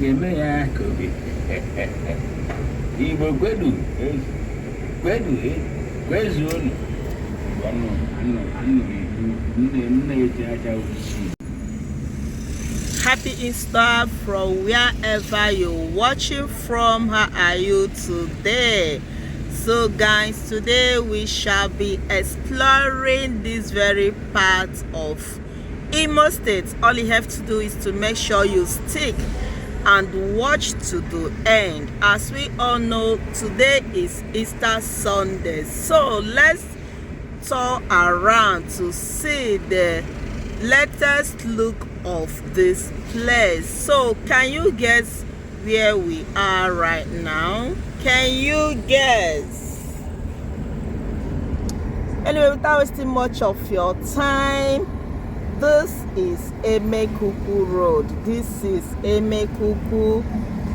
game ya Kobe. Igbo kwedu kwezu unu. Happy Easter from wherever you're watching from. How are you today? So guys, today we shall be exploring this very part of Imo State. All you have to do is to make sure you stick and watch to the end. As we all know, today is Easter Sunday, so let's tour around to see the latest look of this place. So can you guess where we are right now? Can you guess? Anyway, without wasting much of your time, this is Emekuku Road. This is Emekuku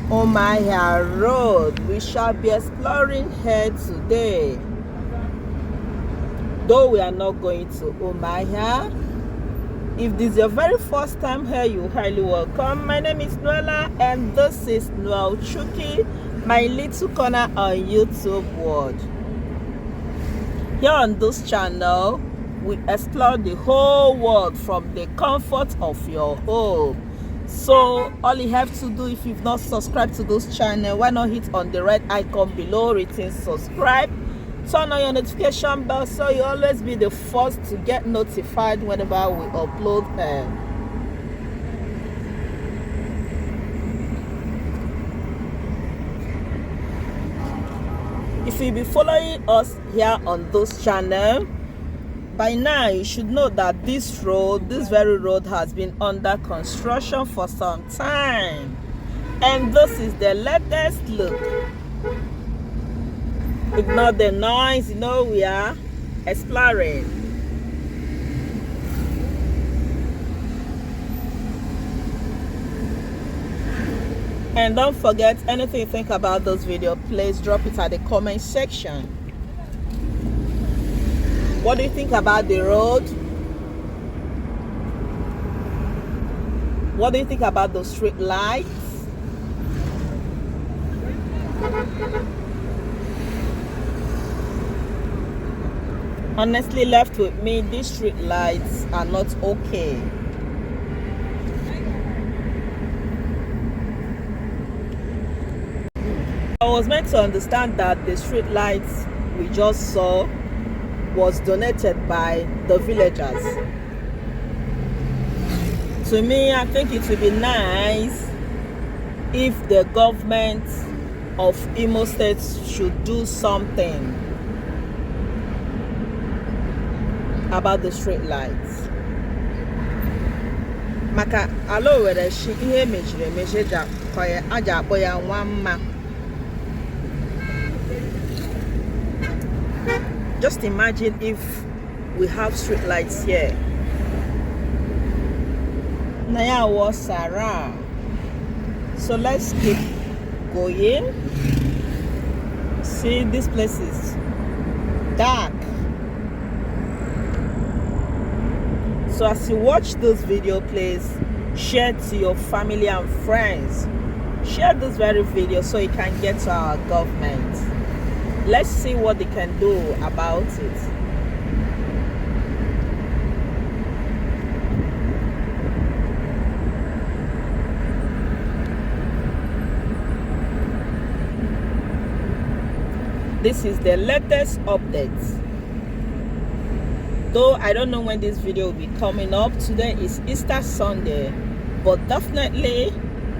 Umuahia Road. We shall be exploring here today. Though we are not going to Umuahia. If this is your very first time here, you're highly welcome. My name is Noella and this is Noel Chuki, my little corner on YouTube world. Here on this channel, we explore the whole world from the comfort of your home. So all you have to do, if you've not subscribed to this channel, why not hit on the red icon below written subscribe, turn on your notification bell so you always be the first to get notified whenever we upload If you be following us here on this channel, by now you should know that this very road has been under construction for some time, and this is the latest look. Ignore the noise, you know we are exploring. And don't forget, anything you think about this video, please drop it at the comment section. What do you think about the road? What do you think about the street lights? Honestly, left with me, these street lights are not okay. I was meant to understand that the street lights we just saw was donated by the villagers. To me, I think it would be nice if the government of Imo State should do something about the street lights. Maka alo were shi ihe mejire mejeja koye aja boya nwamma. Just imagine if we have street lights here. Naya was Sarah. So let's keep going. See, this place is dark. So as you watch this video, please share to your family and friends. Share this very video so it can get to our government. Let's see what they can do about it. This is the latest update. Though I don't know when this video will be coming up. Today is Easter Sunday, but definitely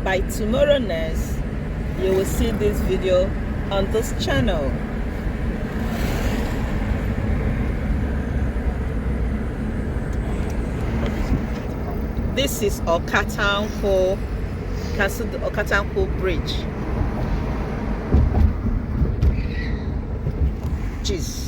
by tomorrow next you will see this video on this channel. This is Okatanko, the Okatanko Bridge. Jeez.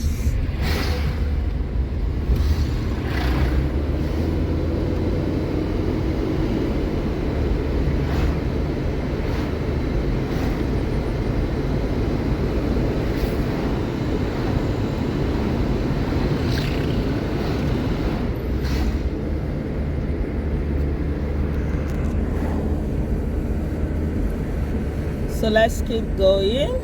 So let's keep going.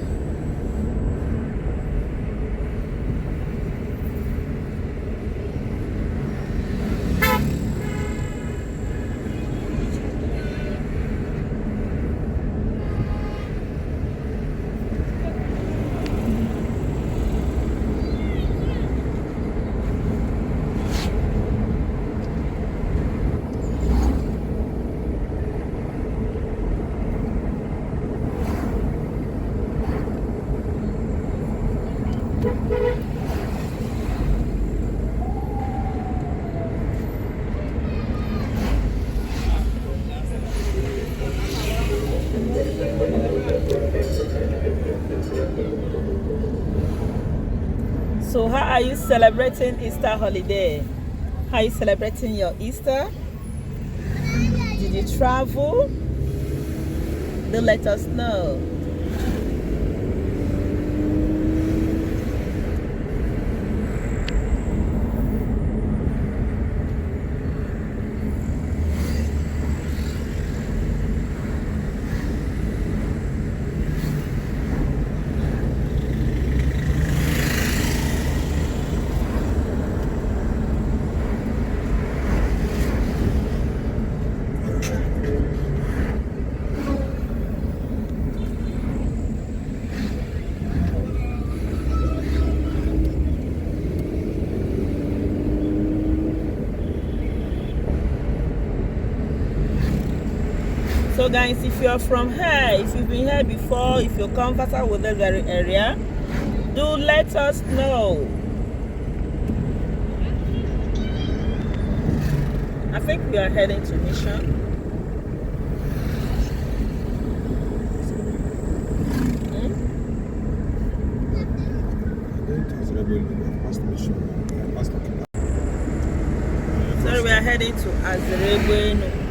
So how are you celebrating Easter holiday? How are you celebrating your Easter? Did you travel? Do let us know. So guys, if you're from here, if you've been here before, if you're comfortable with the very area, do let us know. I think we are heading to Mission. Sorry, we are heading to Azeregueno.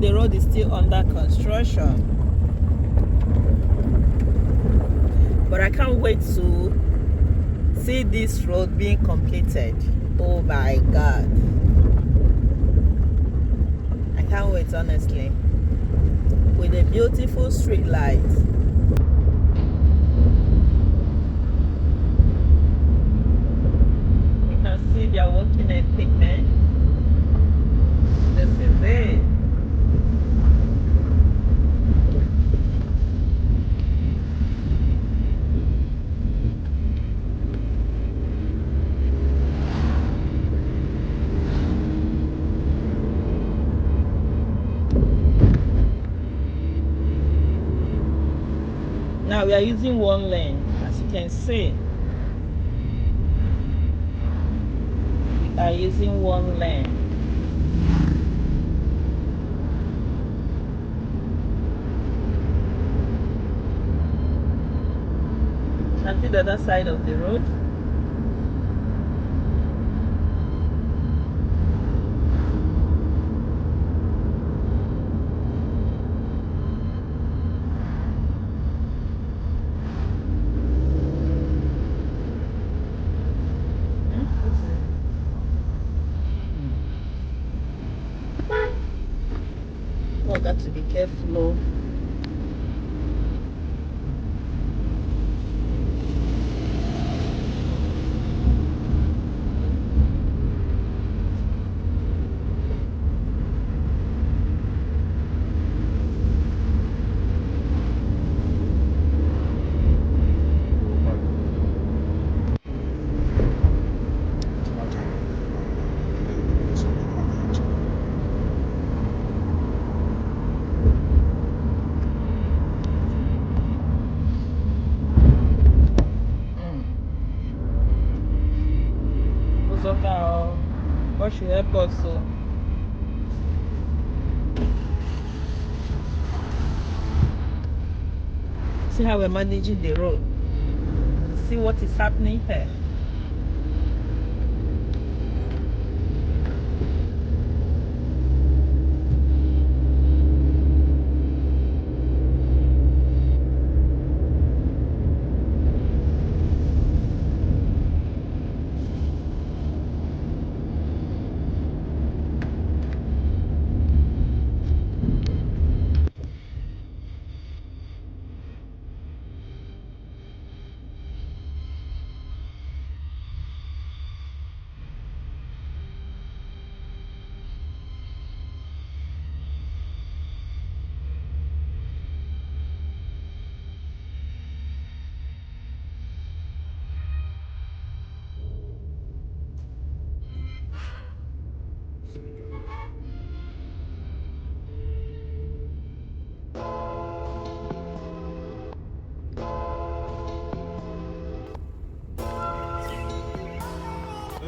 The road is still under construction, but I can't wait to see this road being completed. Oh my God, I can't wait, honestly, with a beautiful street light. You can see their working equipment. This is it. Now we are using one lane, as you can see. We are using one lane. And see the other side of the road. Oh, got to be careful. should help us. So see how we're managing the road. See what is happening here.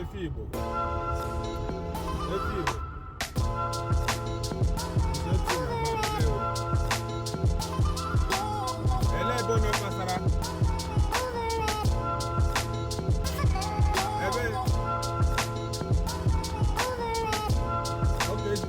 Efibo. Bono pasara. Ebe. Okay, it's